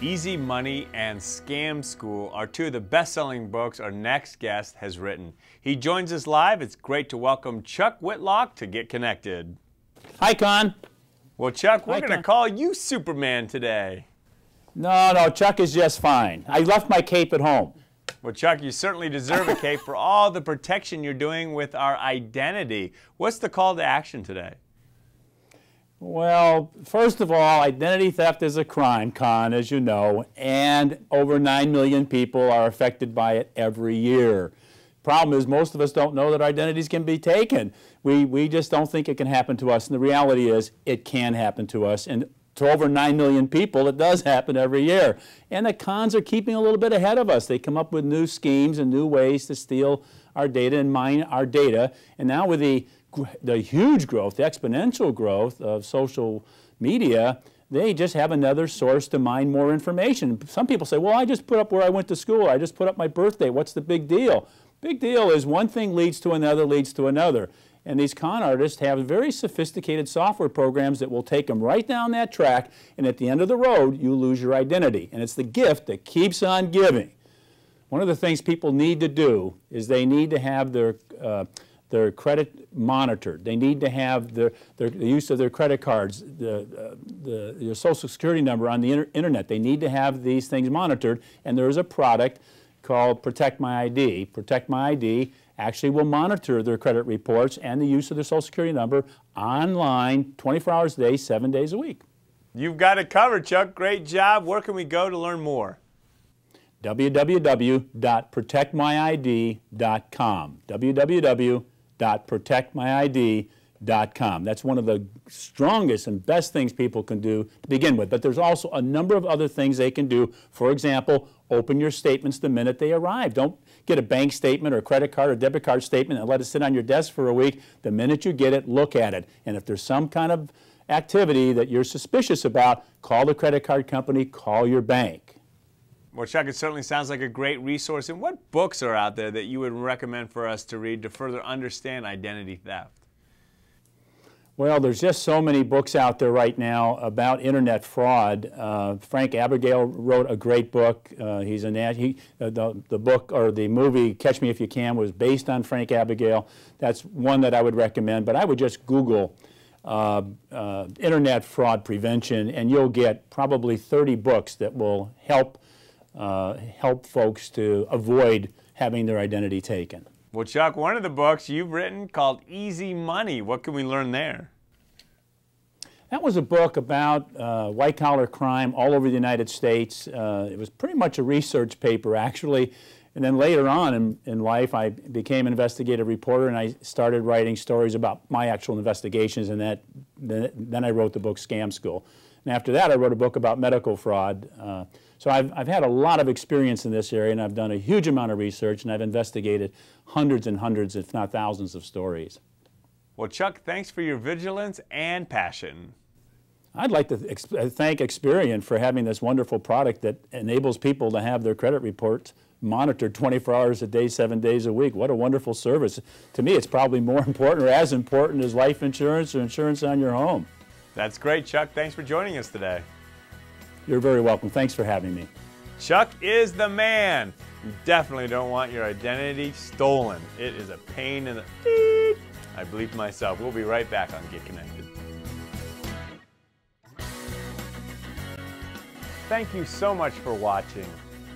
Easy Money and Scam School are two of the best-selling books our next guest has written. He joins us live. It's great to welcome Chuck Whitlock to Get Connected. Hi, Con. Well, Chuck, we're going to call you Superman today. No, Chuck is just fine. I left my cape at home. Well, Chuck, you certainly deserve a cape for all the protection you're doing with our identity. What's the call to action today? Well, first of all, identity theft is a crime, Con, as you know, and over 9 million people are affected by it every year. Problem is, most of us don't know that identities can be taken. We just don't think it can happen to us, and the reality is it can happen to us. And to over 9 million people, it does happen every year. And the cons are keeping a little bit ahead of us. They come up with new schemes and new ways to steal our data and mine our data. And now with the huge growth, the exponential growth of social media, they just have another source to mine more information. Some people say, well, I just put up where I went to school. I just put up my birthday. What's the big deal? Big deal is one thing leads to another, leads to another. And these con artists have very sophisticated software programs that will take them right down that track, and at the end of the road, you lose your identity. And it's the gift that keeps on giving. One of the things people need to do is they need to have their credit monitored. They need to have the use of their credit cards, your social security number on the internet. They need to have these things monitored, and there is a product called Protect My ID. Protect My ID actually will monitor their credit reports and the use of their social security number online 24 hours a day, 7 days a week. You've got it covered, Chuck. Great job. Where can we go to learn more? www.protectmyid.com. www.protectmyid.com. That's one of the strongest and best things people can do to begin with. But there's also a number of other things they can do. For example, open your statements the minute they arrive. Don't get a bank statement or a credit card or debit card statement and let it sit on your desk for a week. The minute you get it, look at it. And if there's some kind of activity that you're suspicious about, call the credit card company, call your bank. Well, Chuck, it certainly sounds like a great resource. And what books are out there that you would recommend for us to read to further understand identity theft? Well, there's just so many books out there right now about internet fraud. Frank Abagnale wrote a great book. The book or the movie Catch Me If You Can was based on Frank Abagnale. That's one that I would recommend. But I would just Google internet fraud prevention, and you'll get probably 30 books that will help folks to avoid having their identity taken. Well, Chuck, one of the books you've written called Easy Money. What can we learn there? That was a book about white-collar crime all over the United States. It was pretty much a research paper, actually. And then later on in life, I became an investigative reporter, and I started writing stories about my actual investigations, and then I wrote the book Scam School. And after that, I wrote a book about medical fraud. So I've had a lot of experience in this area, and I've done a huge amount of research, and I've investigated hundreds and hundreds, if not thousands, of stories. Well, Chuck, thanks for your vigilance and passion. I'd like to thank Experian for having this wonderful product that enables people to have their credit reports monitored 24 hours a day, 7 days a week. What a wonderful service. To me, it's probably more important or as important as life insurance or insurance on your home. That's great, Chuck. Thanks for joining us today. You're very welcome. Thanks for having me. Chuck is the man. You definitely don't want your identity stolen. It is a pain in the beep. I bleeped myself. We'll be right back on Get Connected. Thank you so much for watching.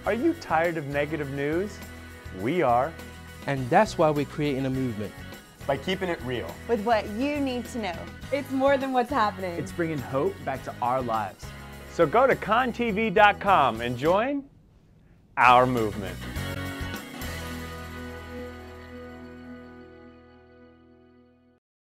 Are you tired of negative news? We are. And that's why we're creating a movement. By keeping it real. With what you need to know. It's more than what's happening. It's bringing hope back to our lives. So go to contv.com and join our movement.